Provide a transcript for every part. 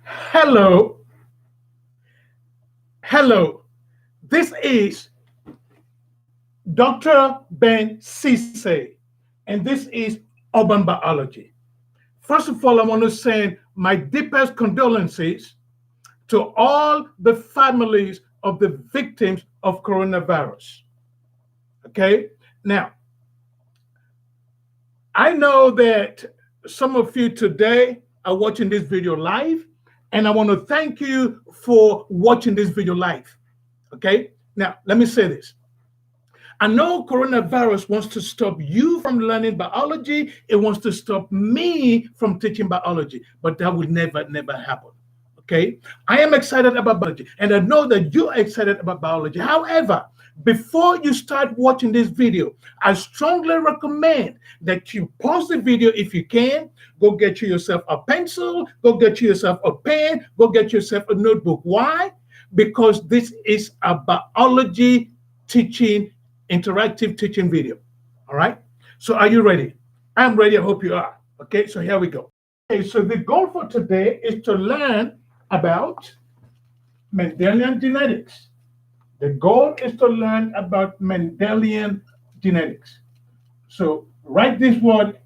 Hello, hello. This is Dr. Ben Cisse, and this is Urban Biology. First of all, I want to send my deepest condolences to all the families of the victims of coronavirus. Okay? Now, I know that some of you today are watching this video live, and I want to thank you for watching this video live. Okay? Now, let me say this. I know coronavirus wants to stop you from learning biology. It wants to stop me from teaching biology, but that will never happen. Okay? I am excited about biology, and I know that you are excited about biology. However, before you start watching this video, I strongly recommend that you pause the video if you can. Go get yourself a pencil, go get yourself a pen, go get yourself a notebook. Why? Because this is a biology teaching, interactive teaching video. All right. So are you ready? I'm ready. I hope you are. Okay. So here we go. Okay. So the goal for today is to learn about Mendelian genetics. The goal is to learn about Mendelian genetics. So write this word,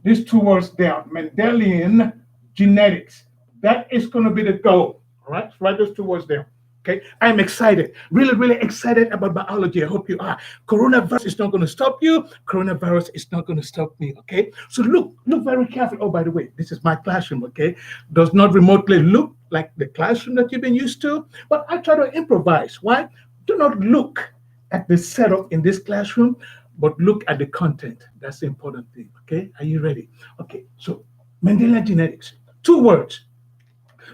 these two words down. Mendelian genetics. That is going to be the goal. All right. So write those two words down. Okay, I'm excited, really excited about biology. I hope you are. Coronavirus is not going to stop you. Coronavirus is not going to stop me. Okay, so look very carefully. Oh, by the way, this is my classroom. Okay, does not remotely look like the classroom that you've been used to, but I try to improvise. Why? Do not look at the setup in this classroom, but look at the content. That's the important thing. Okay, are you ready? Okay, so Mendelian genetics. Two words.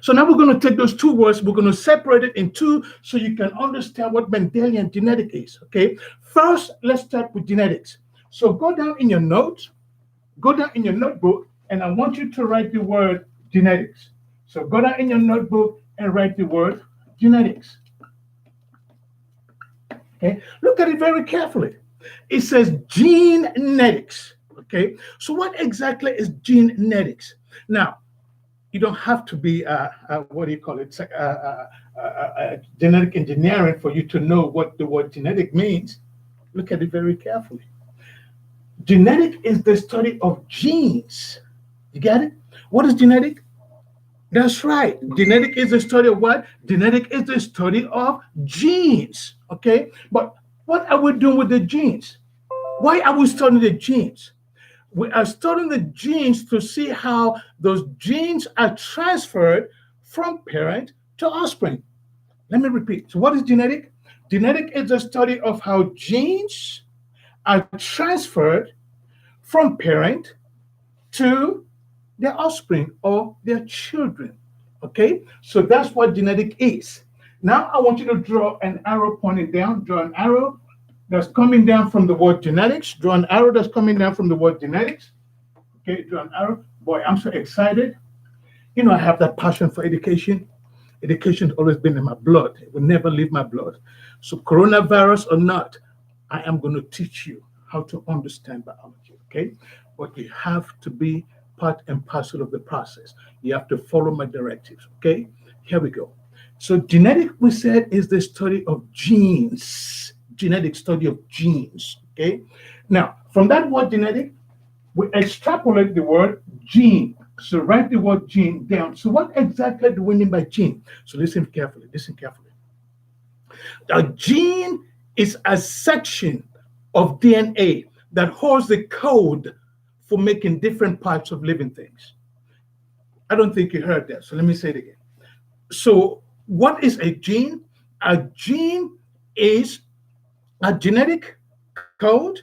So now we're going to take those two words, we're going to separate it in two so you can understand what Mendelian genetic is. Okay. First, let's start with genetics. So go down in your notes, go down in your notebook, and I want you to write the word genetics. So go down in your notebook and write the word genetics. Okay. Look at it very carefully. It says genetics. Okay. So what exactly is genetics? Now, you don't have to be what do you call it, genetic engineering for you to know what the word genetic means. Look at it very carefully. Genetic is the study of genes. You get it? What is genetic? That's right. Genetic is the study of what? Genetic is the study of genes. Okay, but what are we doing with the genes? Why are we studying the genes? We are studying the genes to see how those genes are transferred from parent to offspring. Let me repeat. So, what is genetic? Genetic is the study of how genes are transferred from parent to their offspring or their children. Okay, so that's what genetic is. Now, I want you to draw an arrow pointing down, draw an arrow that's coming down from the word genetics. Draw an arrow that's coming down from the word genetics. Okay, draw an arrow. Boy, I'm so excited. You know, I have that passion for education. Education has always been in my blood. It will never leave my blood. So, coronavirus or not, I am going to teach you how to understand biology. Okay, but you have to be part and parcel of the process. You have to follow my directives. Okay, here we go. So, genetic, we said, is the study of genes. Genetic study of genes. Okay. Now, from that word genetic, we extrapolate the word gene. So write the word gene down. So what exactly do we mean by gene? So listen carefully. Listen carefully. A gene is a section of DNA that holds the code for making different parts of living things. I don't think you heard that. So let me say it again. So what is a gene? A gene is a genetic code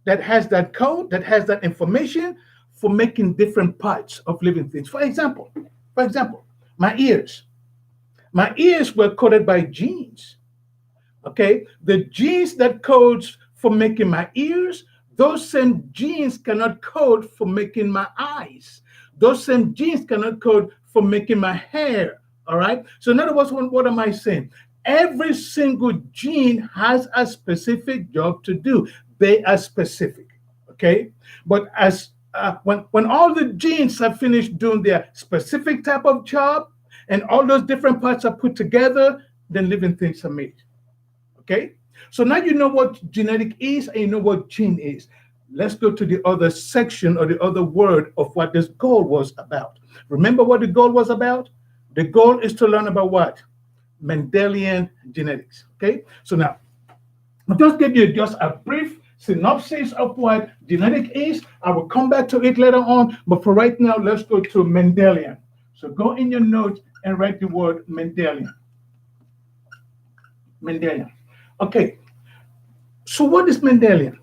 that has that information for making different parts of living things. For example, my ears. My ears were coded by genes. Okay, the genes that codes for making my ears, those same genes cannot code for making my eyes. Those same genes cannot code for making my hair. All right. So in other words, what am I saying? Every single gene has a specific job to do. They are specific. Okay. But when all the genes have finished doing their specific type of job, And all those different parts are put together, then living things are made. Okay? So now you know what genetic is and you know what gene is. Let's go to the other section or the other word of what this goal was about. Remember what the goal was about? The goal is to learn about what? Mendelian genetics. Okay? So now, I'll just give you just a brief synopsis of what genetic is. I will come back to it later on, but for right now, let's go to Mendelian. So go in your notes and write the word Mendelian. Mendelian. Okay, so what is Mendelian?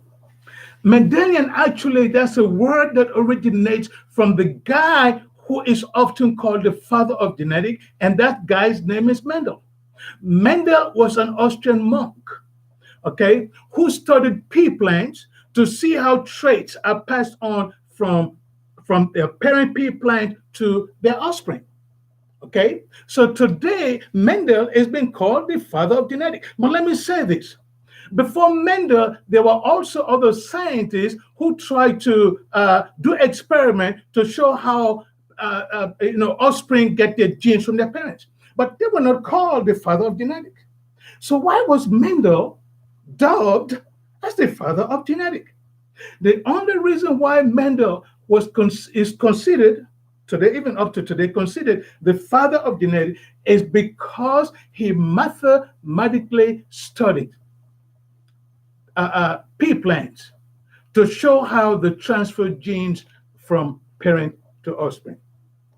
Mendelian, actually, that's a word that originates from the guy who is often called the father of genetics, and that guy's name is Mendel. Mendel was an Austrian monk, okay, who studied pea plants to see how traits are passed on from their parent pea plant to their offspring. Okay, so today Mendel is being called the father of genetics. But let me say this: before Mendel, there were also other scientists who tried to do experiment to show how offspring get their genes from their parents, but they were not called the father of genetics. So why was Mendel dubbed as the father of genetics? The only reason why Mendel is considered today, even up to today, considered the father of genetics is because he mathematically studied pea plants to show how the transfer genes from parent to offspring.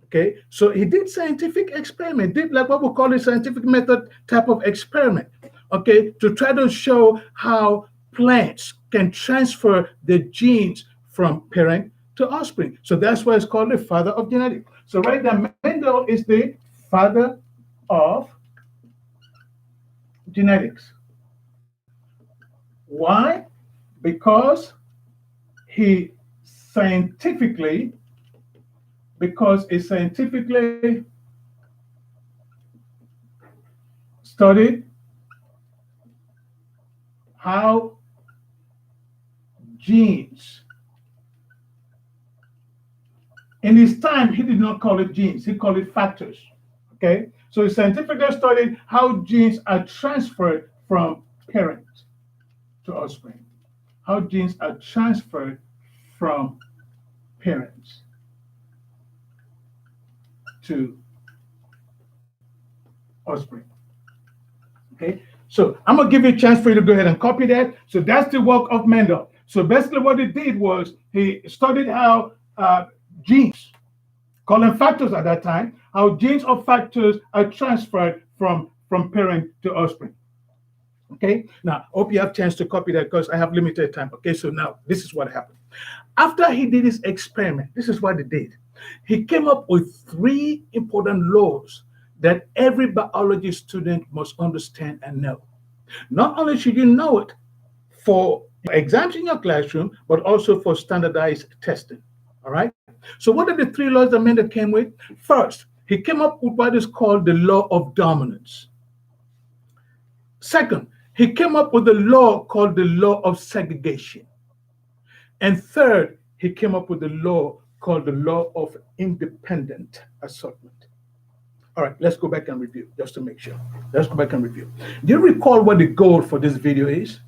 Okay, so he did scientific experiment, did like what we call a scientific method type of experiment, okay, to try to show how plants can transfer the genes from parent to offspring. So that's why it's called the father of genetics. So right now, Mendel is the father of genetics. Why? Because he scientifically, because he scientifically studied how genes, in his time, he did not call it genes, he called it factors. Okay, so he scientifically studied how genes are transferred from parent to offspring. How genes are transferred from parents to offspring. Okay, so I'm gonna give you a chance for you to go ahead and copy that. So that's the work of Mendel. So basically, what he did was he studied how genes, call them factors at that time, how genes or factors are transferred from parent to offspring. Okay, now I hope you have a chance to copy that because I have limited time. Okay, so now this is what happened. After he did his experiment, this is what he did. He came up with three important laws that every biology student must understand and know. Not only should you know it for exams in your classroom, but also for standardized testing. All right. So, what are the three laws that Mendel came with? First, he came up with what is called the law of dominance. Second, he came up with a law called the law of segregation. And third, he came up with a law called the law of independent assortment. All right, let's go back and review just to make sure. Let's go back and review. Do you recall what the goal for this video is?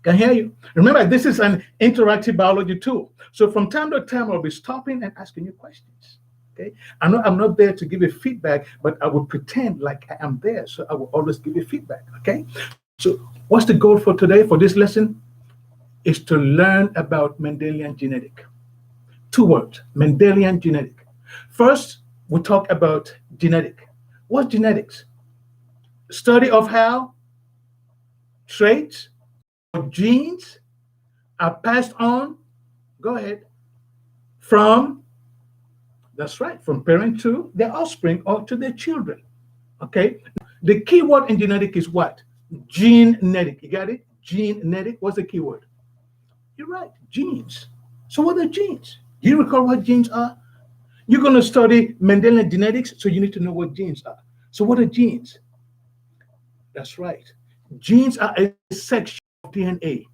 Can hear you. Remember, this is an interactive biology tool. So from time to time, I'll be stopping and asking you questions. Okay. I know I'm not there to give you feedback, but I will pretend like I am there. So I will always give you feedback. Okay. So what's the goal for today for this lesson? Is to learn about Mendelian genetic. Two words, Mendelian genetic. First, we'll talk about genetic. What's genetics? Study of how traits or genes are passed on, go ahead, from, that's right, from parent to their offspring or to their children. Okay? The key word in genetic is what? Genetic. You got it? Genetic. What's the key word? You're right, genes. So what are genes? Do you recall what genes are? You're going to study Mendelian genetics, so you need to know what genes are. So what are genes? That's right. Genes are a section of DNA.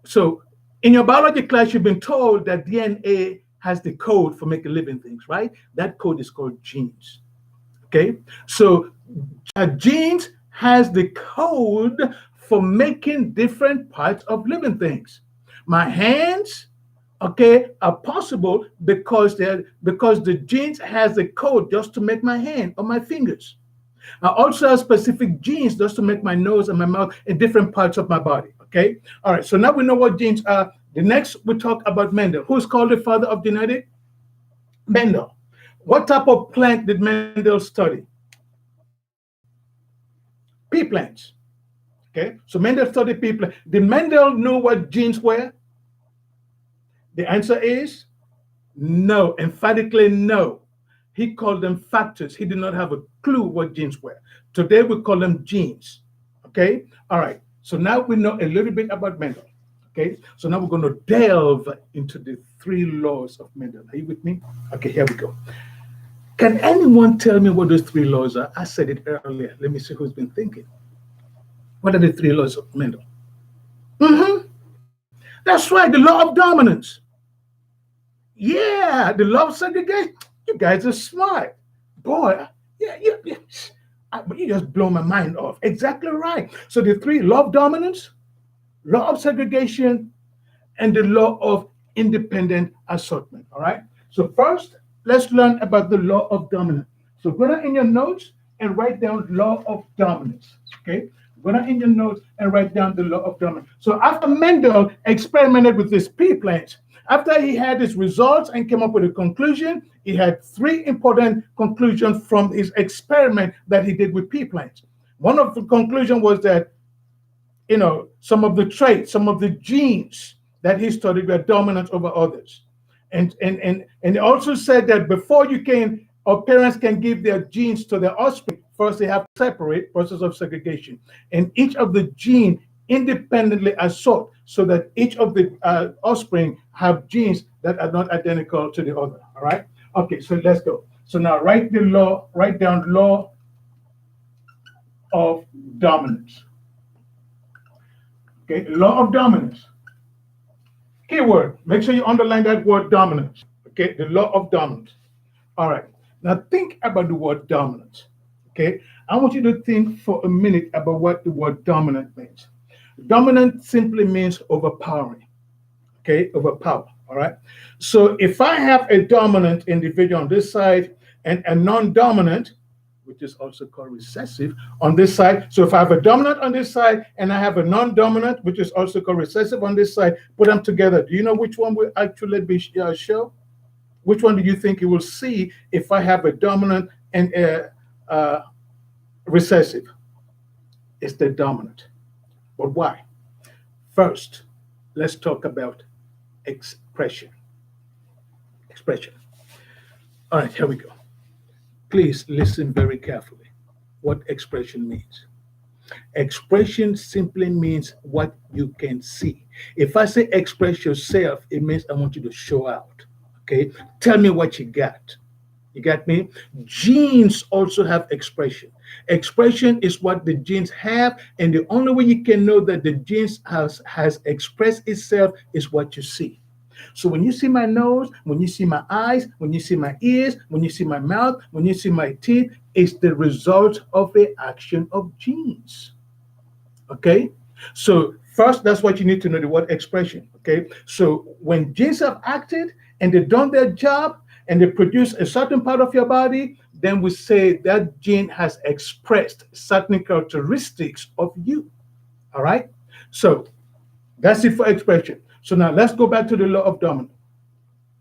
So in your biology class, you've been told that DNA has the code for making living things, right? That code is called genes. Okay, so genes has the code for making different parts of living things. My hands, okay, are possible because the genes has the code just to make my hand or my fingers. I also have specific genes just to make my nose and my mouth in different parts of my body. Okay. All right. So now we know what genes are. The next we talk about Mendel. Who's called the father of genetics? Mendel. What type of plant did Mendel study? Pea plants. Okay. So Mendel studied pea plants. Did Mendel know what genes were? The answer is no, emphatically no. He called them factors. He did not have a clue what genes were. Today we call them genes. Okay? All right. So now we know a little bit about Mendel. Okay? So now we're going to delve into the three laws of Mendel. Are you with me? Okay, here we go. Can anyone tell me what those three laws are? I said it earlier. Let me see who's been thinking. What are the three laws of Mendel? That's right, the law of dominance. Yeah, the law of segregation. You guys are smart. Boy, yeah, you just blow my mind off. Exactly right. So the three law of dominance, law of segregation, and the law of independent assortment. All right. So first, let's learn about the law of dominance. So go down in your notes and write down law of dominance. Okay. Go down in your notes and write down the law of dominance. So after Mendel experimented with these pea plants, after he had his results and came up with a conclusion, he had three important conclusions from his experiment that he did with pea plants. One of the conclusions was that some of the traits, some of the genes that he studied were dominant over others. And he also said that before you can or parents can give their genes to their offspring, first they have to separate, process of segregation. And each of the gene independently assort so that each of the offspring have genes that are not identical to the other. All right. Okay, so let's go. So now write down law of dominance. Okay, law of dominance. Keyword. Make sure you underline that word dominance. Okay, the law of dominance. All right. Now think about the word dominance. Okay, I want you to think for a minute about what the word dominant means. Dominant simply means overpowering. Okay, overpower. All right. So if I have a dominant individual on this side and a non-dominant, which is also called recessive, on this side. So if I have a dominant on this side and I have a non-dominant, which is also called recessive on this side, put them together. Do you know which one will actually be show? Which one do you think you will see if I have a dominant and a recessive? It's the dominant. But why? First, let's talk about expression. Expression. All right, here we go. Please listen very carefully. What expression means. Expression simply means what you can see. If I say express yourself, it means I want you to show out. Okay? Tell me what you got. You got me? Genes also have expression. Expression is what the genes have, and the only way you can know that the genes has expressed itself is what you see. So when you see my nose, when you see my eyes, when you see my ears, when you see my mouth, when you see my teeth, it's the result of the action of genes. Okay? So first, that's what you need to know, the word expression. Okay? So when genes have acted and they've done their job and they produce a certain part of your body, then we say that gene has expressed certain characteristics of you. All right? So that's it for expression. So now let's go back to the law of dominance.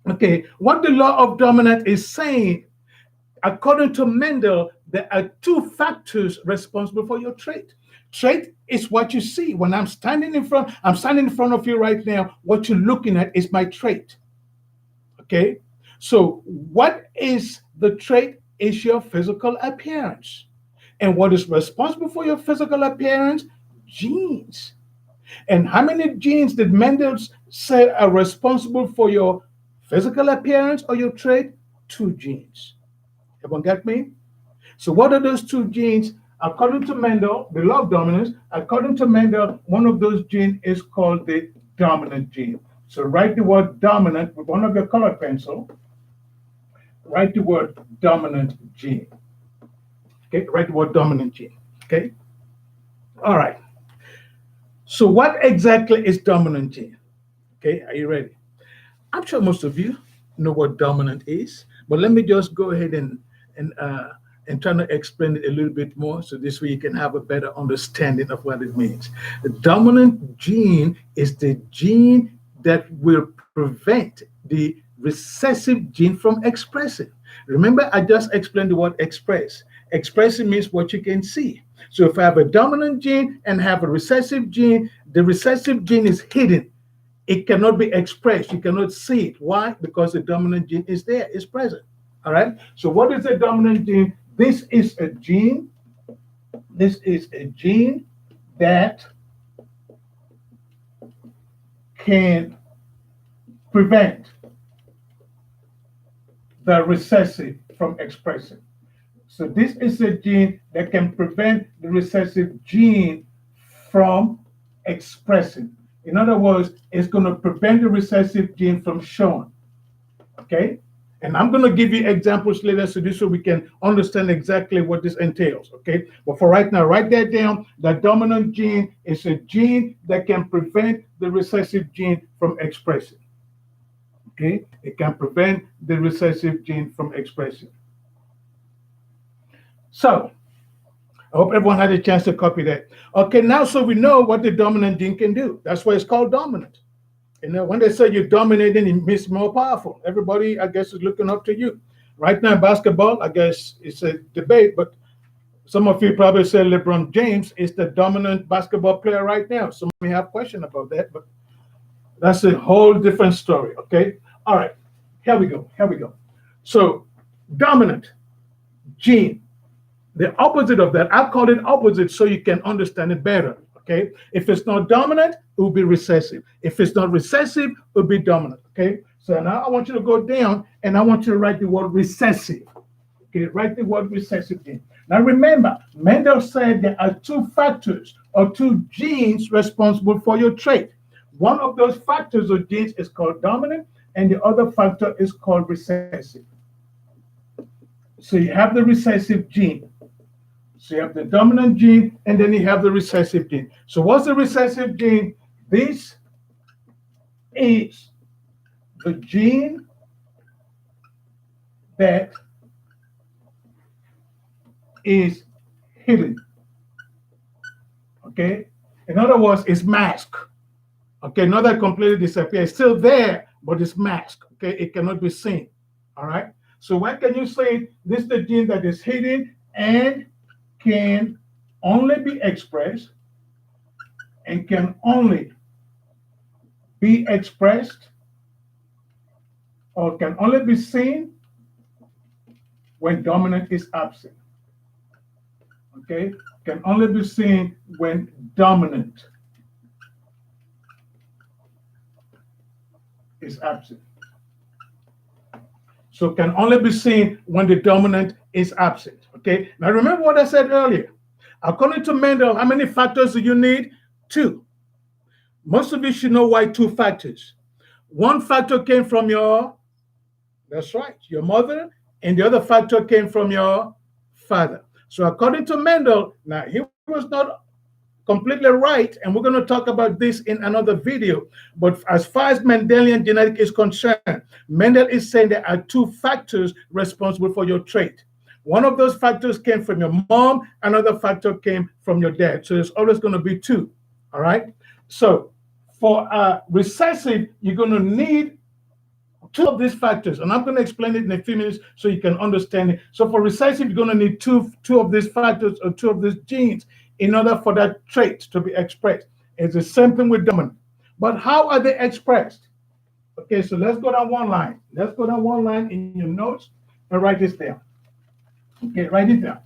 Okay, what the law of dominance is saying, according to Mendel, there are two factors responsible for your trait. Trait is what you see. When I'm standing in front of you right now. What you're looking at is my trait. Okay, so what is the trait? Is your physical appearance. And what is responsible for your physical appearance? Genes. And how many genes did Mendel say are responsible for your physical appearance or your trait? Two genes. Everyone got me? So what are those two genes? According to Mendel, the law of dominance, according to Mendel, one of those genes is called the dominant gene. So write the word dominant with one of your colored pencil. Write the word dominant gene. Okay, write the word dominant gene. Okay, all right. So what exactly is dominant gene? Okay, are you ready? I'm sure most of you know what dominant is, but let me just go ahead and uh, and try to explain it a little bit more, so this way you can have a better understanding of what it means. The dominant gene is the gene that will prevent the recessive gene from expressing. Remember, I just explained the word express. Expressing means what you can see. So if I have a dominant gene and have a recessive gene, the recessive gene is hidden. It cannot be expressed. You cannot see it. Why? Because the dominant gene is there, it's present. All right. So what is a dominant gene? This is a gene. This is a gene that can prevent the recessive from expressing. So this is a gene that can prevent the recessive gene from expressing. In other words, it's going to prevent the recessive gene from showing. Okay? And I'm going to give you examples later so we can understand exactly what this entails. Okay? But for right now, write that down. The dominant gene is a gene that can prevent the recessive gene from expressing. Okay? It can prevent the recessive gene from expressing. So, I hope everyone had a chance to copy that. Okay, now so we know what the dominant gene can do. That's why it's called dominant. You know, when they say you're dominating, it means more powerful. Everybody, I guess, is looking up to you. Right now, basketball, I guess it's a debate, but some of you probably say LeBron James is the dominant basketball player right now. Some may have question about that, but that's a whole different story, okay? All right, here we go, here we go. So, dominant gene. The opposite of that, I call it opposite so you can understand it better. Okay. If it's not dominant, it will be recessive. If it's not recessive, it will be dominant. Okay. So now I want you to go down and I want you to write the word recessive. Okay. Write the word recessive in. Now remember, Mendel said there are two factors or two genes responsible for your trait. One of those factors or genes is called dominant, and the other factor is called recessive. So you have the recessive gene. So you have the dominant gene, and then you have the recessive gene. So what's the recessive gene? This is the gene that is hidden. Okay? In other words, it's masked. Okay, not that completely disappears. It's still there, but it's masked. Okay, it cannot be seen. All right? So when can you say this is the gene that is hidden and can only be expressed and can only be expressed or can only be seen when dominant is absent. Okay, can only be seen when dominant is absent. So can only be seen when the dominant is absent. Okay, now remember what I said earlier. According to Mendel, how many factors do you need? Two. Most of you should know why two factors. One factor came from that's right, your mother, and the other factor came from your father. So according to Mendel, now he was not completely right, and we're going to talk about this in another video. But as far as Mendelian genetic is concerned, Mendel is saying there are two factors responsible for your trait. One of those factors came from your mom, another factor came from your dad. So there's always going to be two. All right. So for recessive, you're going to need two of these factors, and I'm going to explain it in a few minutes so you can understand it. So for recessive, you're going to need two of these factors or two of these genes in order for that trait to be expressed. It's the same thing with dominant. But how are they expressed? Okay, so let's go down one line. Let's go down one line in your notes and write this down. Okay, write it down.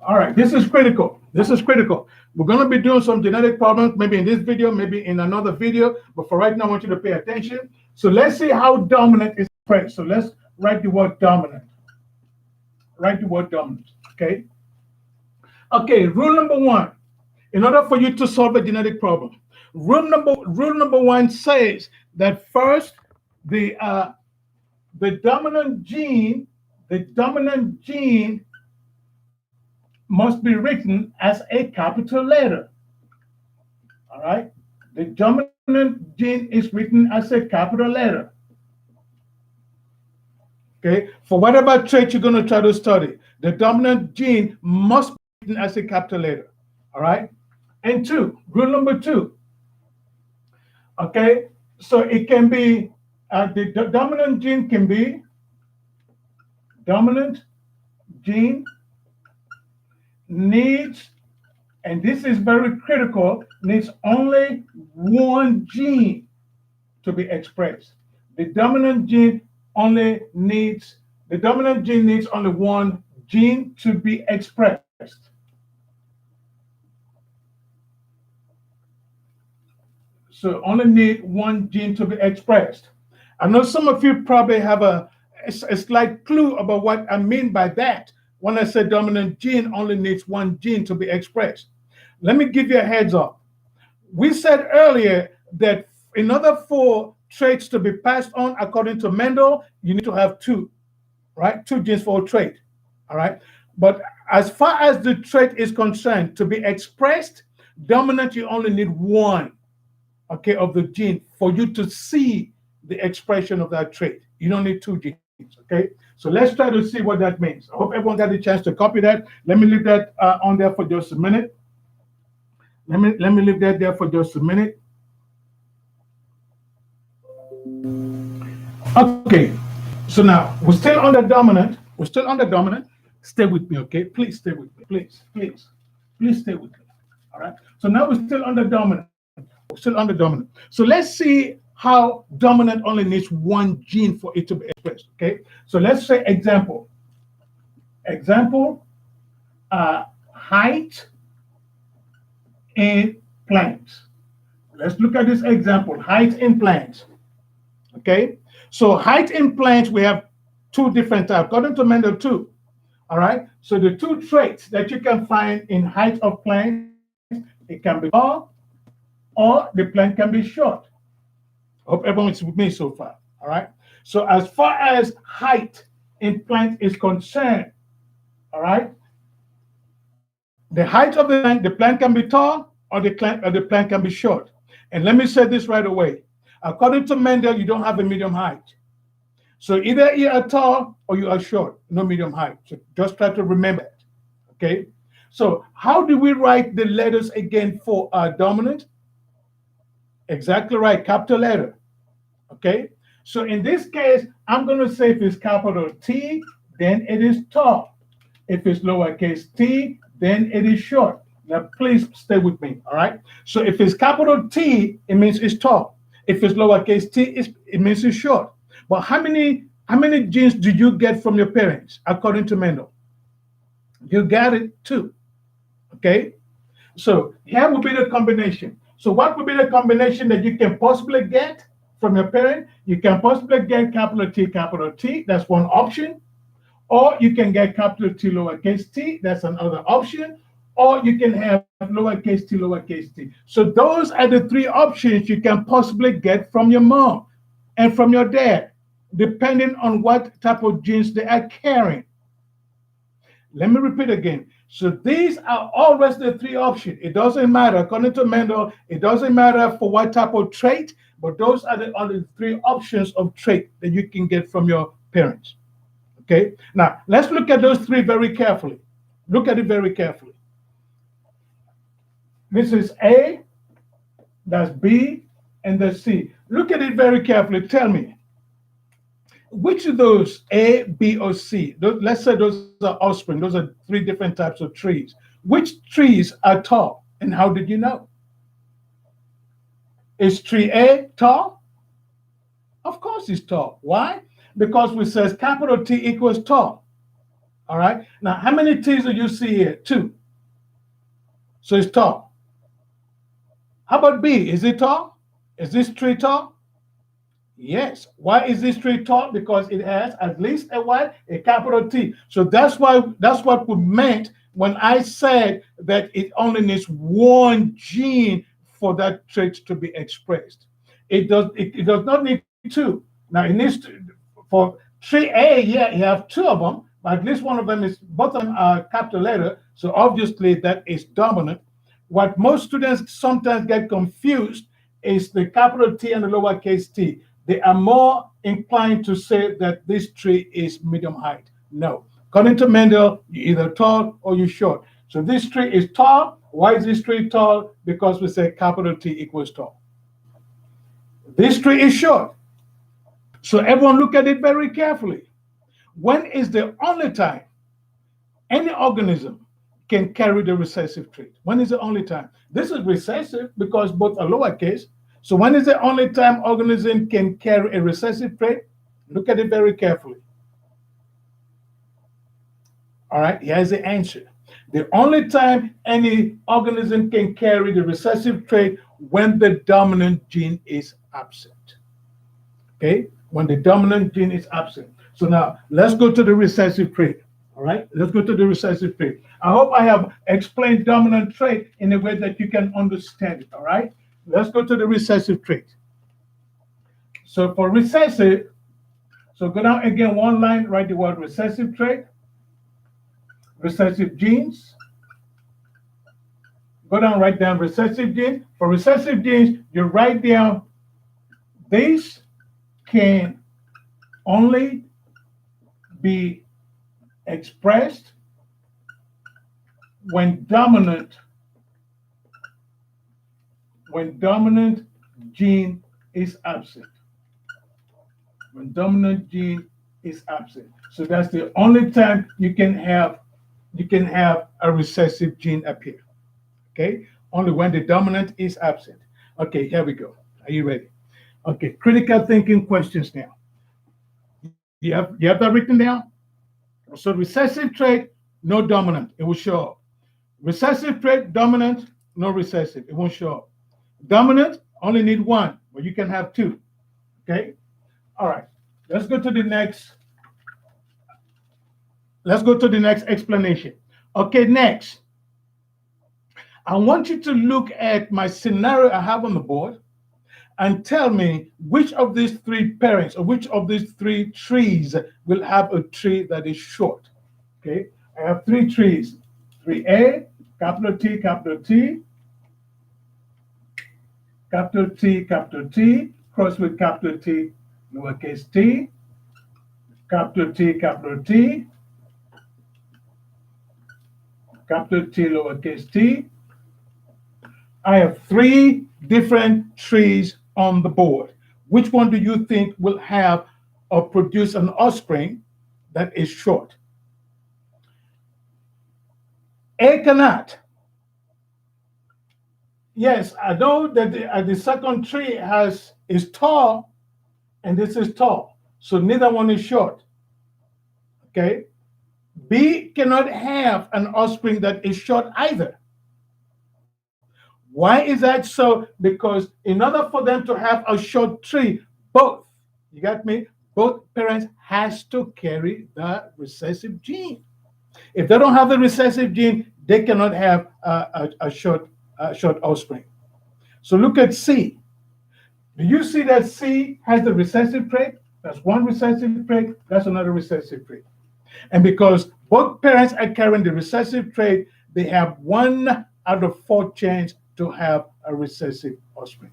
All right, this is critical. This is critical. We're going to be doing some genetic problems, maybe in this video, maybe in another video. But for right now, I want you to pay attention. So let's see how dominant is expressed. So let's write the word dominant. Write the word dominant, okay? Okay, rule number one. In order for you to solve a genetic problem, rule number one says that first the dominant gene must be written as a capital letter. All right. The dominant gene is written as a capital letter. Okay. For whatever trait you're going to try to study, the dominant gene must be written as a capital letter. All right. And two, rule number two. Okay. So it can be the dominant gene can be dominant gene needs, and this is very critical, needs only one gene to be expressed. The dominant gene only needs the dominant gene needs only one gene to be expressed. So only need one gene to be expressed. I know some of you probably have a slight clue about what I mean by that. When I say dominant gene only needs one gene to be expressed. Let me give you a heads up. We said earlier that in order for traits to be passed on according to Mendel, you need to have two, right? Two genes for a trait, all right? But as far as the trait is concerned, to be expressed, dominant, you only need one, okay, of the gene for you to see the expression of that trait. You don't need two genes, okay? So let's try to see what that means. I hope everyone got a chance to copy that. Let me leave that on there for just a minute. Let me leave that there for just a minute. Okay, so now we're still under dominant. We're still under dominant. Stay with me, okay? Please stay with me. Please stay with me. All right. So now we're still under dominant. We're still under dominant. So let's see how dominant only needs one gene for it to be expressed. Okay. So let's say example. Example, height in planes. Let's look at this example, height in planes. Okay, so height in planes, we have two different types, according to Mendel, two. All right, so the two traits that you can find in height of planes, it can be tall or the plane can be short. I hope everyone's with me so far. All right, so as far as height in planes is concerned, all right, the height of the plane can be tall or the plane can be short. And let me say this right away. According to Mendel, you don't have a medium height. So either you are tall or you are short, no medium height. So just try to remember that. Okay. So how do we write the letters again for dominant? Exactly right, capital letter. Okay. So in this case, I'm going to say if it's capital T, then it is tall. If it's lowercase t, then it is short. Now, please stay with me, all right? So if it's capital T, it means it's tall. If it's lowercase t, it means it's short. But how many genes do you get from your parents, according to Mendel? You got it, two, okay? So here will be the combination. So what would be the combination that you can possibly get from your parent? You can possibly get capital T, that's one option. Or you can get capital T, lowercase t, that's another option. Or you can have lowercase t, lowercase t. So those are the three options you can possibly get from your mom and from your dad, depending on what type of genes they are carrying. Let me repeat again. So these are always the three options. It doesn't matter. According to Mendel, it doesn't matter for what type of trait, but those are the only three options of trait that you can get from your parents. Okay, now let's look at those three very carefully. Look at it very carefully. This is A, that's B, and that's C. Look at it very carefully. Tell me, which of those, A, B, or C, let's say those are offspring, those are three different types of trees. Which trees are tall, and how did you know? Is tree A tall? Of course it's tall. Why? Because we says capital T equals tall. All right. Now, how many T's do you see here? Two. So it's tall. How about B? Is it tall? Is this tree tall? Yes. Why is this tree tall? Because it has at least a what? A capital T. So that's what we meant when I said that it only needs one gene for that trait to be expressed. It does not need two. Now it needs to, for tree A, yeah, you have two of them, At least one of them is, both of them are capital letter, so obviously that is dominant. What most students sometimes get confused is the capital T and the lowercase t. They are more inclined to say that this tree is medium height. No. According to Mendel, you're either tall or you're short. So this tree is tall. Why is this tree tall? Because we say capital T equals tall. This tree is short. So everyone look at it very carefully. When is the only time any organism can carry the recessive trait? When is the only time? This is recessive because both are lowercase. So when is the only time organism can carry a recessive trait? Look at it very carefully. All right, here's the answer. The only time any organism can carry the recessive trait when the dominant gene is absent. Okay, when the dominant gene is absent. So now let's go to the recessive trait. All right, let's go to the recessive trait. I hope I have explained dominant trait in a way that you can understand it. All right, let's go to the recessive trait. So for recessive, so go down again one line, write the word recessive trait, recessive genes. Go down, write down recessive genes. For recessive genes, you write down these can only be expressed when dominant gene is absent. When dominant gene is absent. So that's the only time you can have a recessive gene appear. Okay? Only when the dominant is absent. Okay, here we go. Are you ready? Okay, critical thinking questions now. You have that written down? So recessive trait, no dominant, it will show up. Recessive trait, dominant, no recessive, it won't show up. Dominant, only need one, but you can have two. Okay? All right. Let's go to the next. Let's go to the next explanation. Okay, next. I want you to look at my scenario I have on the board and tell me which of these three parents or which of these three trees will have a tree that is short. Okay, I have three trees. 3A, capital T, capital T, capital T, capital T, cross with capital T, lowercase t, capital T, capital T, capital T, lowercase t. I have three different trees on the board. Which one do you think will have or produce an offspring that is short? A cannot. Yes, I know that the second tree is tall, and this is tall, so neither one is short. Okay. B cannot have an offspring that is short either. Why is that so? Because in order for them to have a short tree, both, you got me? Both parents has to carry the recessive gene. If they don't have the recessive gene, they cannot have a short offspring. So look at C. Do you see that C has the recessive trait? That's one recessive trait, that's another recessive trait. And because both parents are carrying the recessive trait, they have 1 out of 4 chance to have a recessive offspring.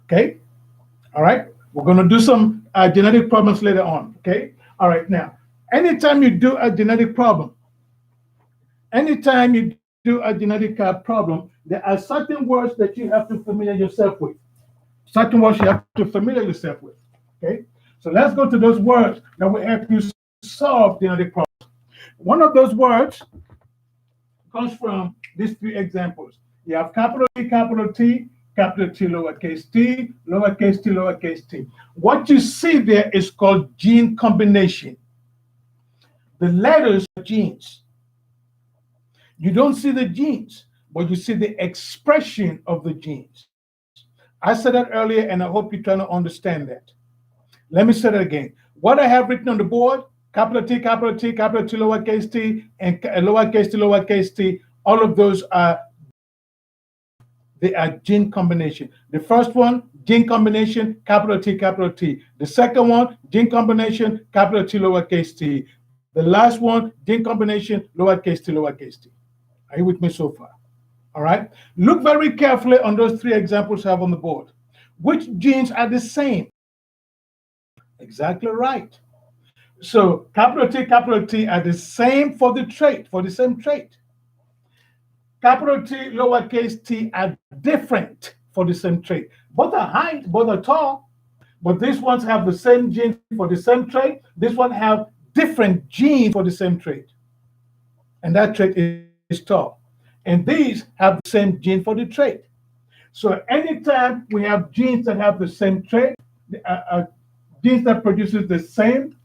Okay? All right? We're going to do some genetic problems later on. Okay? All right, now, anytime you do a genetic problem, there are certain words that you have to familiar yourself with. Certain words you have to familiar yourself with. Okay? So let's go to those words that will help you solve genetic problems. One of those words comes from these 3 examples. You have capital T, lowercase t, lowercase t, lowercase t. What you see there is called gene combination. The letters are genes. You don't see the genes, but you see the expression of the genes. I said that earlier, and I hope you're trying to understand that. Let me say that again. What I have written on the board, capital T, lowercase t, and lowercase t, all of those are They are gene combination. The first one, gene combination, capital T, capital T. The second one, gene combination, capital T, lowercase t. The last one, gene combination, lowercase t, lowercase t. Are you with me so far? All right. Look very carefully on those three examples I have on the board. Which genes are the same? Exactly right. So capital T are the same for the trait, for the same trait. Capital T, lowercase t are different for the same trait. Both are height, both are tall, but these ones have the same gene for the same trait. This one have different genes for the same trait. And that trait is tall. And these have the same gene for the trait. So anytime we have genes that have the same trait, genes that produces the same,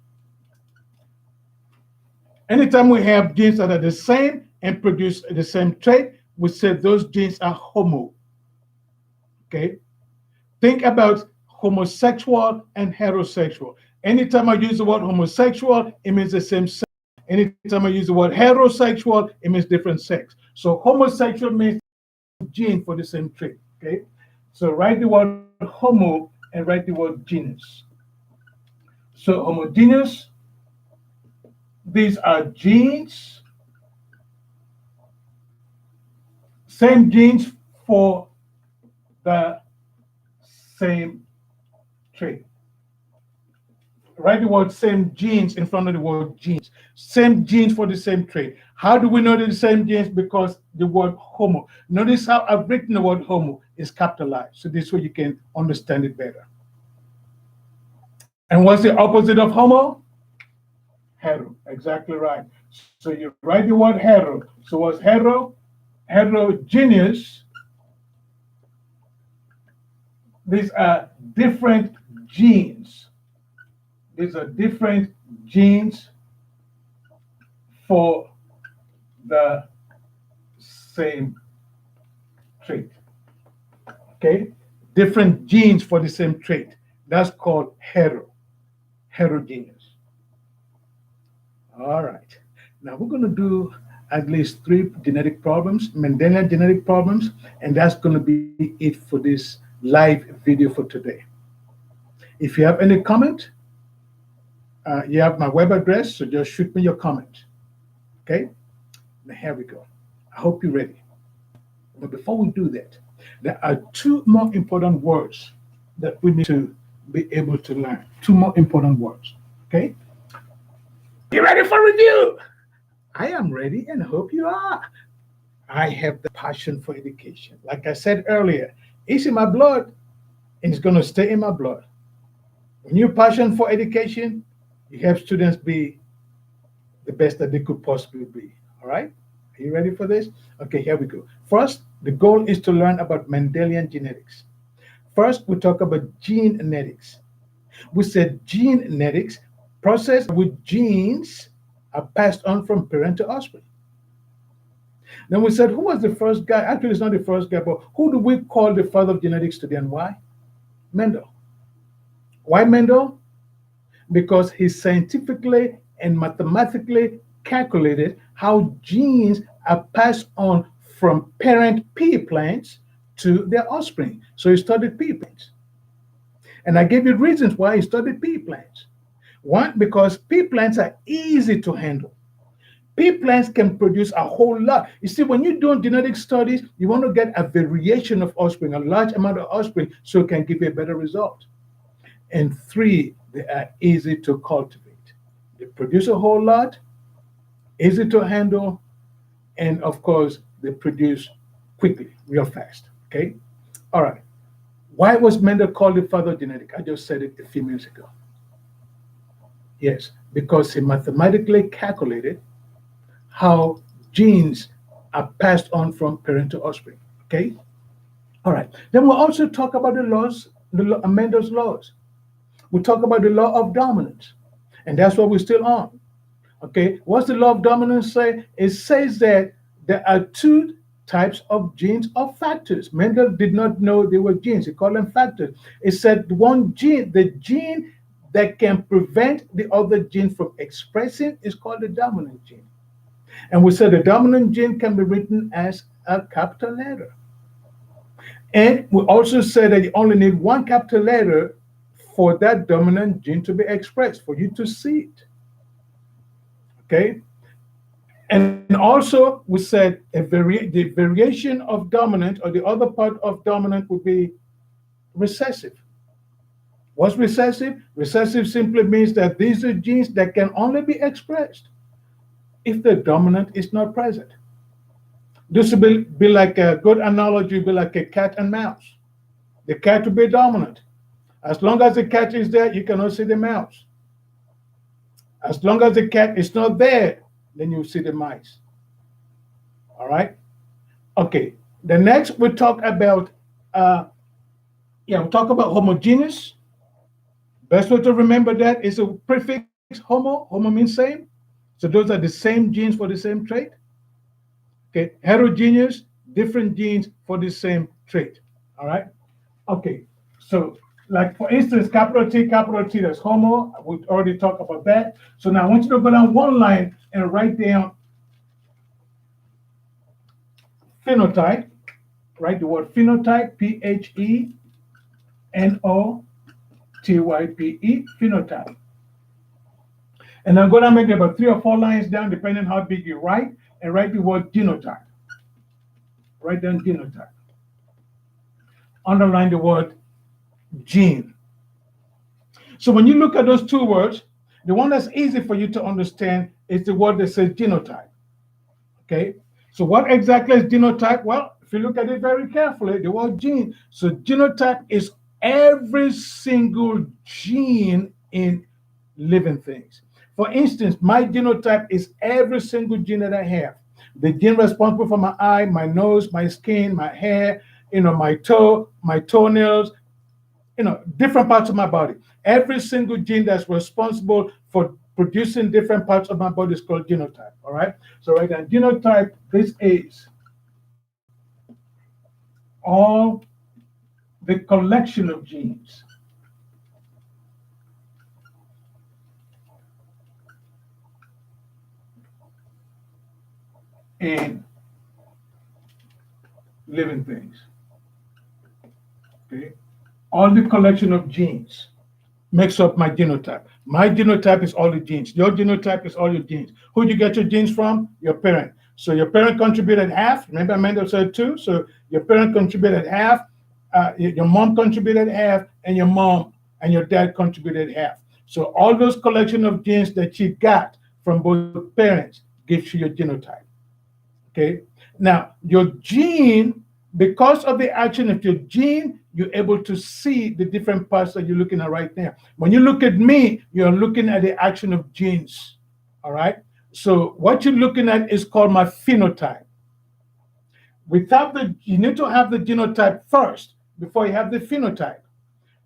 anytime we have genes that are the same and produce the same trait, we say those genes are homo. Okay? Think about homosexual and heterosexual. Anytime I use the word homosexual, it means the same sex. Anytime I use the word heterosexual, it means different sex. So homosexual means gene for the same trait. Okay? So write the word homo and write the word genus. So homogeneous, these are genes, same genes for the same trait. Write the word same genes in front of the word genes. Same genes for the same trait. How do we know they're the same genes? Because the word homo. Notice how I've written the word homo is capitalized. So this way you can understand it better. And what's the opposite of homo? Hetero. Exactly right. So you write the word hetero. So what's hetero? Heterogeneous. These are different genes. These are different genes for the same trait. Okay? Different genes for the same trait. That's called heterogeneous. All right. Now we're going to do at least 3 genetic problems, Mendelian genetic problems, and that's going to be it for this live video for today. If you have any comment, you have my web address, so just shoot me your comment. Okay? Now here we go. I hope you're ready. But before we do that, there are 2 more important words that we need to be able to learn. 2 more important words. Okay? You ready for review? I am ready and hope you are. I have the passion for education. Like I said earlier, it's in my blood and it's going to stay in my blood. When you're passionate for education, you help students be the best that they could possibly be. All right? Are you ready for this? Okay, here we go. First, the goal is to learn about Mendelian genetics. First, we talk about gene genetics. We said gene genetics, process with genes are passed on from parent to offspring. Then we said, who was the first guy? Actually, it's not the first guy, but who do we call the father of genetics today and why? Mendel. Why Mendel? Because he scientifically and mathematically calculated how genes are passed on from parent pea plants to their offspring. So he studied pea plants. And I gave you reasons why he studied pea plants. One, because pea plants are easy to handle. Pea plants can produce a whole lot. You see, when you're doing genetic studies, you want to get a variation of offspring, a large amount of offspring, so it can give you a better result. And 3, they are easy to cultivate. They produce a whole lot, easy to handle, and of course, they produce quickly, real fast. Okay? All right. Why was Mendel called the father of genetics? I just said it a few minutes ago. Yes, because he mathematically calculated how genes are passed on from parent to offspring. Okay? All right. Then we'll also talk about the laws, Mendel's laws. We talk about the law of dominance, and that's what we're still on. Okay, what's the law of dominance say? It says that there are 2 types of genes or factors. Mendel did not know they were genes, he called them factors. It said one gene, the gene that can prevent the other gene from expressing is called the dominant gene. And we said the dominant gene can be written as a capital letter. And we also said that you only need one capital letter for that dominant gene to be expressed, for you to see it. Okay? And also, we said the variation of dominant or the other part of dominant would be recessive. What's recessive? Recessive simply means that these are genes that can only be expressed if the dominant is not present. This would be like a good analogy, would be like a cat and mouse. The cat will be dominant. As long as the cat is there, you cannot see the mouse. As long as the cat is not there, then you see the mice. All right? Okay. The next we talk about we talk about homogeneous. Best way to remember that is a prefix homo. Homo means same. So those are the same genes for the same trait. Okay. Heterogeneous, different genes for the same trait. All right. Okay. So like for instance, capital T, that's homo. We already talked about that. So now I want you to go down one line and write down phenotype. Write the word phenotype, phenotype, phenotype. And I'm going to make about 3 or 4 lines down, depending how big you write, and write the word genotype. Write down genotype. Underline the word gene. So when you look at those two words, the one that's easy for you to understand is the word that says genotype. Okay? So what exactly is genotype? Well, if you look at it very carefully, the word gene. So genotype is every single gene in living things. For instance, my genotype is every single gene that I have. The gene responsible for my eye, my nose, my skin, my hair, my toe, my toenails, different parts of my body. Every single gene that's responsible for producing different parts of my body is called genotype. All right. So right now, genotype, this is all the collection of genes in living things. Okay. All the collection of genes makes up my genotype. My genotype is all the genes. Your genotype is all your genes. Who do you get your genes from? Your parent. So your parent contributed half. Remember, Mendel said two. So your parent contributed half. Your mom contributed half, and your mom and your dad contributed half. So all those collection of genes that you got from both parents gives you your genotype. Okay. Now your gene, because of the action of your gene, you're able to see the different parts that you're looking at right now. When you look at me, you're looking at the action of genes. All right. So what you're looking at is called my phenotype. You need to have the genotype first before you have the phenotype.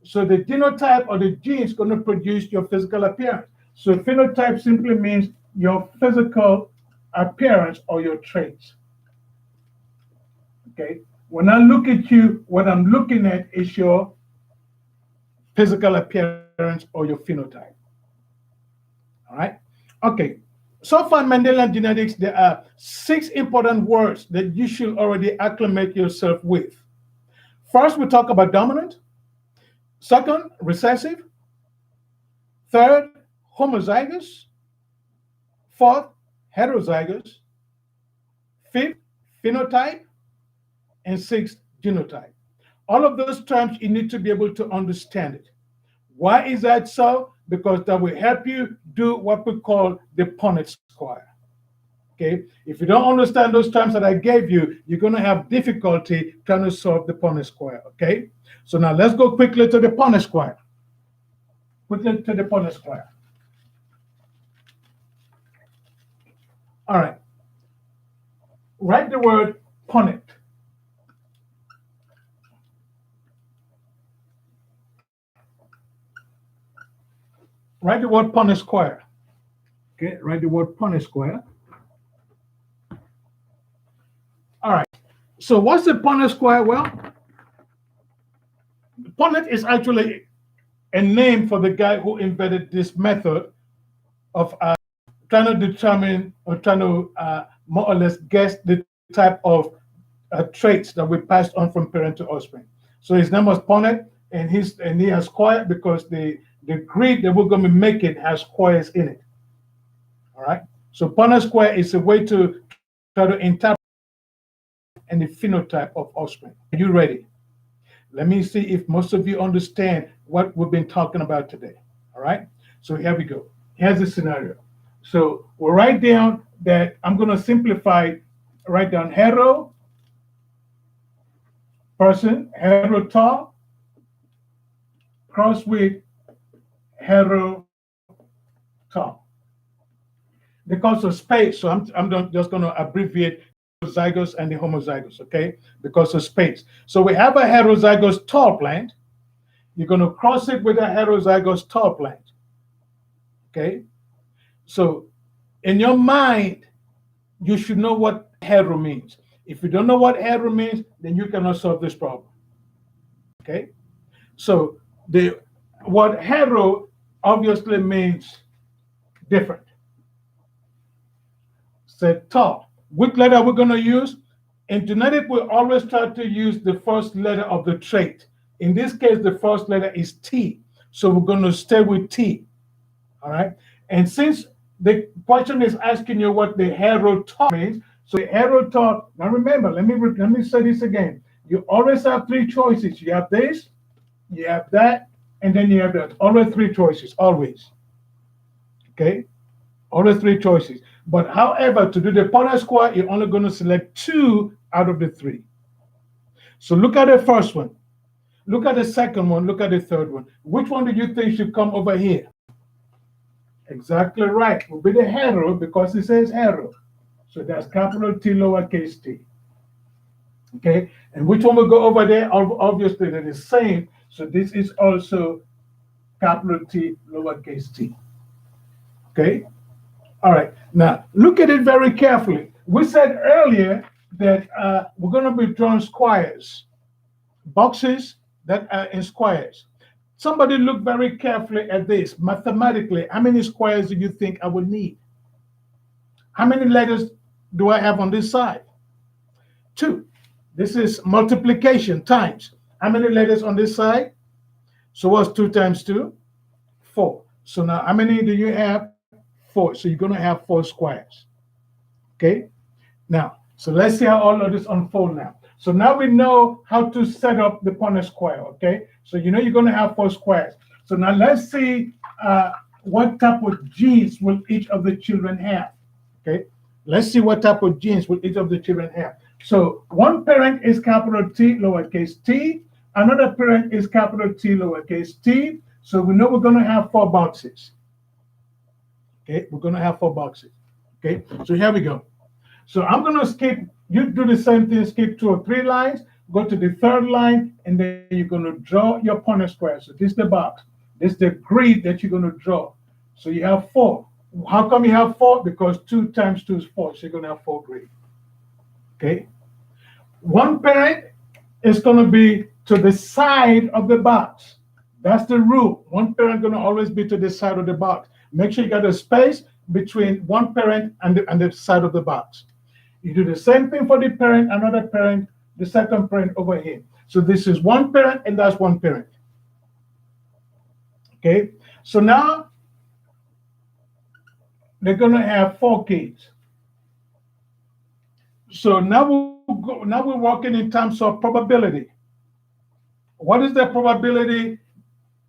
So the genotype or the gene is going to produce your physical appearance. So phenotype simply means your physical appearance or your traits. Okay. When I look at you, what I'm looking at is your physical appearance or your phenotype. All right. Okay. So far, Mendelian genetics, there are 6 important words that you should already acclimate yourself with. First, we talk about dominant. Second, recessive. Third, homozygous. Fourth, heterozygous. Fifth, phenotype. And sixth, genotype. All of those terms, you need to be able to understand it. Why is that so? Because that will help you do what we call the Punnett square. Okay? If you don't understand those terms that I gave you, you're going to have difficulty trying to solve the Punnett square. Okay? So now let's go quickly to the Punnett square. Quickly to the Punnett square. All right. Write the word Punnett. Write the word Punnett square. Okay, write the word Punnett square. All right. So what's the Punnett square? Well, Punnett is actually a name for the guy who invented this method of trying to determine or trying to more or less guess the type of traits that we passed on from parent to offspring. So his name was Ponnet, and he has square because the grid that we're going to be making has squares in it. All right. So Punnett square is a way to try to interpret and the phenotype of offspring. Are you ready? Let me see if most of you understand what we've been talking about today. All right. So here we go. Here's the scenario. So we'll write down that I'm going to simplify. Write down hetero person, hetero tall, cross with hetero tall. Because of space, so I'm just going to abbreviate heterozygous and the homozygous, okay? Because of space. So we have a heterozygous tall plant. You're going to cross it with a heterozygous tall plant, okay? So in your mind, you should know what hetero means. If you don't know what hetero means, then you cannot solve this problem, okay? So the what hetero obviously means different. Said tall. Which letter we're going to use? In genetic, we always try to use the first letter of the trait. In this case, the first letter is T. So we're going to stay with T. All right. And since the question is asking you what the heterotop means, so the heterotop, now remember, let me say this again. You always have three choices. You have this, you have that, and then you have that. Always three choices, always. Okay? Always three choices. But however, to do the Punnett square, you're only going to select two out of the three. So look at the first one. Look at the second one. Look at the third one. Which one do you think should come over here? Exactly right. Will be the hetero because it says hetero. So that's capital T, lowercase t. Okay. And which one will go over there? Obviously, they're the same. So this is also capital T, lowercase t. Okay. All right. Now, look at it very carefully. We said earlier that we're going to be drawing squares, boxes that are in squares. Somebody look very carefully at this. Mathematically, how many squares do you think I would need? How many letters do I have on this side? Two. This is multiplication times. How many letters on this side? So what's 2 times 2? 4. So now how many do you have? 4. So you're going to have 4 squares. Okay? Now, so let's see how all of this unfold now. So now we know how to set up the Punnett square, okay? So you know you're going to have 4 squares. So now let's see what type of genes will each of the children have, okay? Let's see what type of genes will each of the children have. So one parent is capital T, lowercase t. Another parent is capital T, lowercase t. So we know we're going to have 4 boxes. Okay, we're going to have 4 boxes. Okay, so here we go. So I'm going to skip, you do the same thing, skip 2 or 3 lines, go to the 3rd line, and then you're going to draw your Punnett square. So this is the box. This is the grid that you're going to draw. So you have 4. How come you have 4? Because 2 times 2 is 4. So you're going to have 4 grid. Okay. One parent is going to be to the side of the box. That's the rule. One parent going to always be to the side of the box. Make sure you got a space between one parent and the side of the box. You do the same thing for the parent, another parent, the second parent over here. So this is one parent and that's one parent. Okay, so now they're going to have 4 kids. So now we're working in terms of probability. What is the probability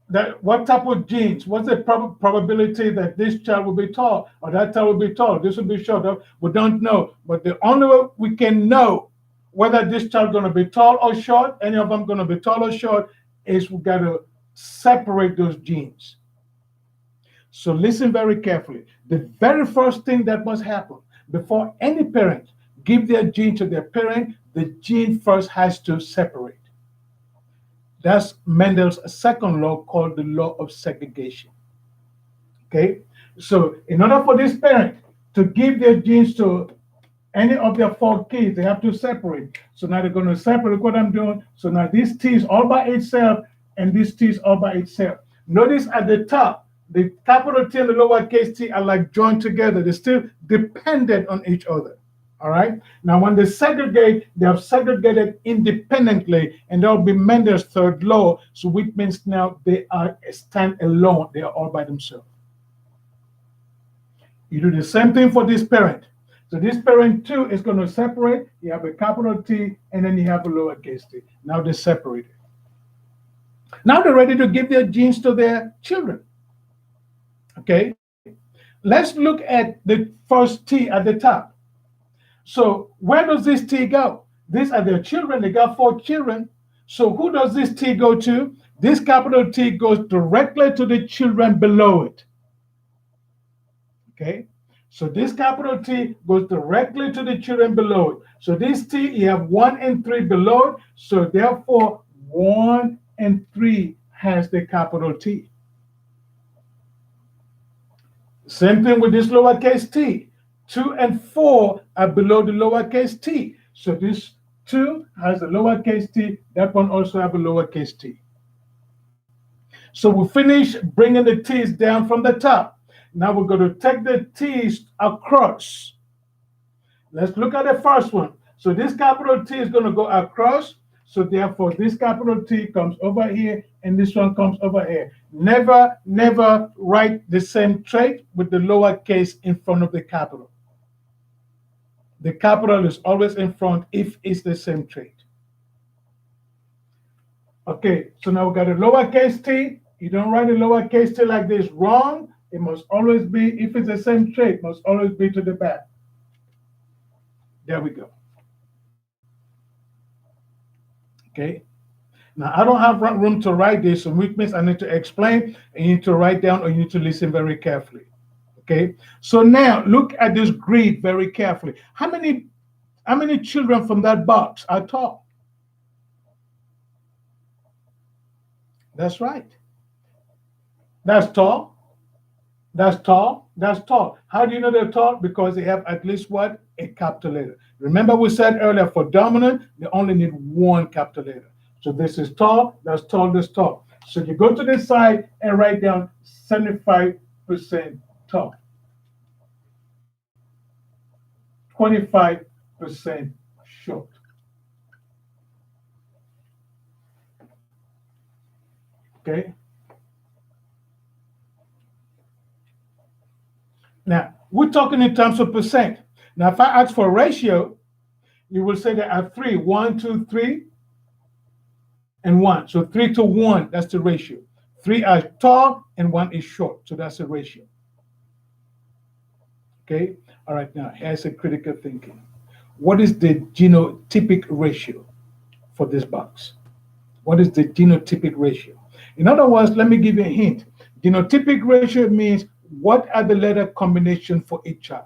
that what type of genes? What's the probability that this child will be tall or that child will be tall? This will be short. We don't know. But the only way we can know whether this child is going to be tall or short, any of them going to be tall or short, is we got to separate those genes. So listen very carefully. The very first thing that must happen before any parent give their gene to their parent, the gene first has to separate. That's Mendel's second law called the law of segregation. Okay, so in order for this parent to give their genes to any of their 4 kids, they have to separate. So now they're going to separate what I'm doing. So now this T is all by itself and this T is all by itself. Notice at the top, the capital T and the lowercase t are like joined together. They're still dependent on each other. All right. Now, when they segregate, they have segregated independently, and there will be Mendel's third law. So, which means now they are stand alone. They are all by themselves. You do the same thing for this parent. So this parent too is going to separate. You have a capital T, and then you have a lowercase t. Now they're separated. Now they're ready to give their genes to their children. Okay. Let's look at the first T at the top. So where does this T go? These are their children. They got 4 children. So who does this T go to? This capital T goes directly to the children below it. Okay. So this capital T goes directly to the children below it. So this T, you have 1 and 3 below it. So therefore, 1 and 3 has the capital T. Same thing with this lowercase t. 2 and 4 are below the lowercase t. So this 2 has a lowercase t. That one also have a lowercase t. So we finish bringing the t's down from the top. Now we're going to take the t's across. Let's look at the first one. So this capital T is going to go across. So therefore, this capital T comes over here, and this one comes over here. Never, never write the same trait with the lowercase in front of the capital. The capital is always in front if it's the same trait. Okay, so now we got a lowercase t. You don't write a lowercase t like this. Wrong. It must always be, if it's the same trait, must always be to the back. There we go. Okay. Now, I don't have room to write this, so which means I need to explain, and you need to write down, or you need to listen very carefully. Okay. So now look at this grid very carefully. How many children from that box are tall? That's right. That's tall. That's tall. That's tall. How do you know they're tall? Because they have at least what? A capital letter. Remember we said earlier for dominant, they only need 1 capital letter. So this is tall, that's tall, that's tall. So you go to this side and write down 75% tall. 25% short. Okay? Now, we're talking in terms of percent. Now, if I ask for a ratio, you will say there are 3, 1, 2, 3, and 1. So 3 to 1, that's the ratio. 3 are tall and 1 is short. So that's the ratio. Okay? All right, now here's a critical thinking. What is the genotypic ratio for this box? What is the genotypic ratio? In other words, let me give you a hint. Genotypic ratio means what are the letter combination for each child?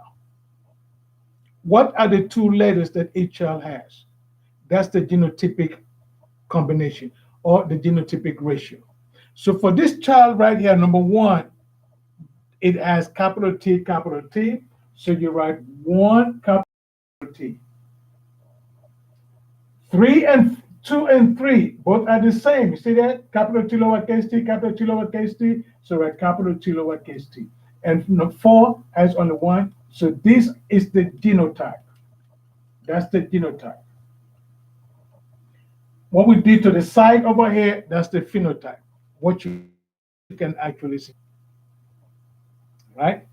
What are the 2 letters that each child has? That's the genotypic combination or the genotypic ratio. So for this child right here, number 1, it has capital T, capital T. So you write 1 capital T. 3 and 2 and 3 both are the same. You see that? Capital T, lowercase t, capital T, lowercase t. So write capital T, lowercase t. And 4 has only 1. So this is the genotype. That's the genotype. What we did to the side over here, that's the phenotype. What you can actually see. Right?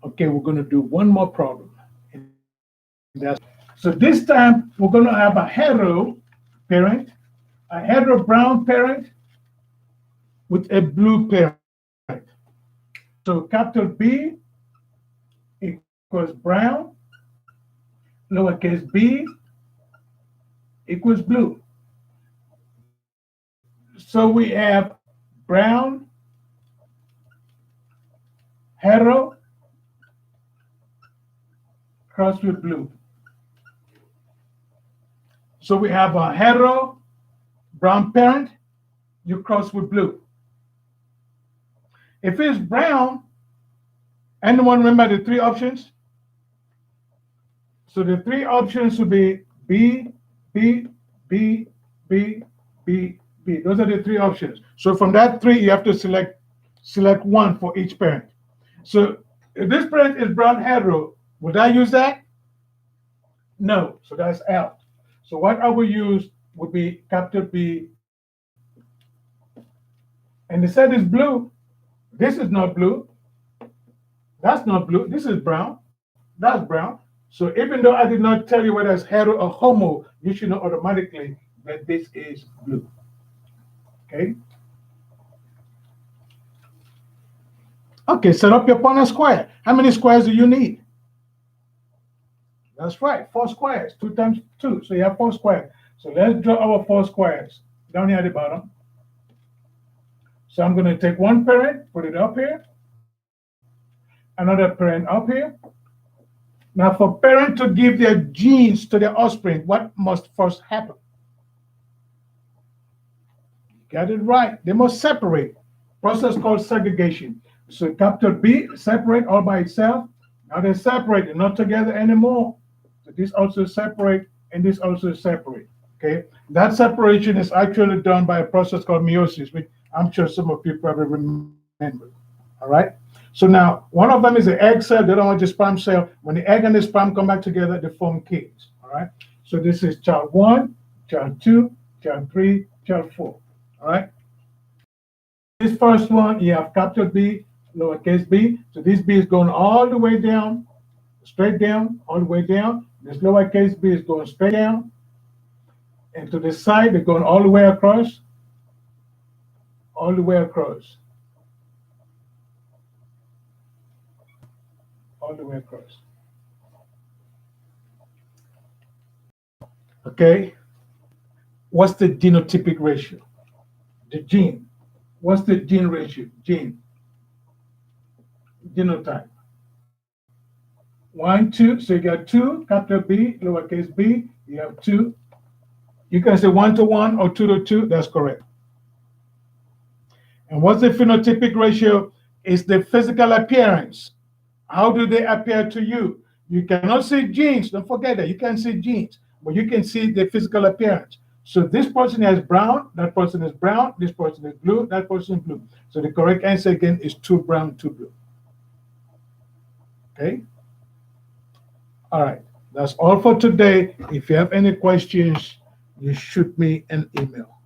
Okay, we're going to do one more problem. So this time, we're going to have a hetero parent, a hetero brown parent with a blue parent. So capital B equals brown, lowercase b equals blue. So we have brown, hetero, crossed with blue. So we have a hetero brown parent, you cross with blue. If it's brown, anyone remember the 3 options? So the 3 options would be B, B, B, B, B, B. Those are the 3 options. So from that 3, you have to select 1 for each parent. So if this parent is brown hetero, would I use that? No, so that's out. So what I will use would be capital B, and the set is blue. This is not blue. That's not blue. This is brown. That's brown. So even though I did not tell you whether it's hetero or homo, you should know automatically that this is blue. Okay. Okay, set up your Punnett square. How many squares do you need? That's right, 4 squares. 2 times 2. So you have 4 squares. So let's draw our 4 squares down here at the bottom. So I'm going to take one parent, put it up here, another parent up here. Now, for parent to give their genes to their offspring, what must first happen? Got it right. They must separate. Process called segregation. So capital B, separate all by itself. Now they're separated, not together anymore. So this also separate, and this also separate. Okay, that separation is actually done by a process called meiosis, which I'm sure some of you probably remember. All right. So now one of them is the egg cell, the other one is the sperm cell. When the egg and the sperm come back together, they form kids. All right. So this is child 1, child 2, child 3, child 4. All right. This first one, you have capital B, lowercase b. So this b is going all the way down, straight down, all the way down. This lowercase b is going straight down. And to the side, they're going all the way across, all the way across, all the way across. Okay. What's the genotypic ratio? The gene. What's the gene ratio? Gene. Genotype. 1, 2. So you got 2, capital B, lowercase b. You have 2. You can say 1 to 1 or 2 to 2. That's correct. And what's the phenotypic ratio? Is the physical appearance. How do they appear to you? You cannot see genes. Don't forget that. You can't see genes, but you can see the physical appearance. So this person has brown, that person is brown, this person is blue, that person is blue. So the correct answer again is 2 brown, 2 blue. Okay? All right. That's all for today. If you have any questions, you shoot me an email.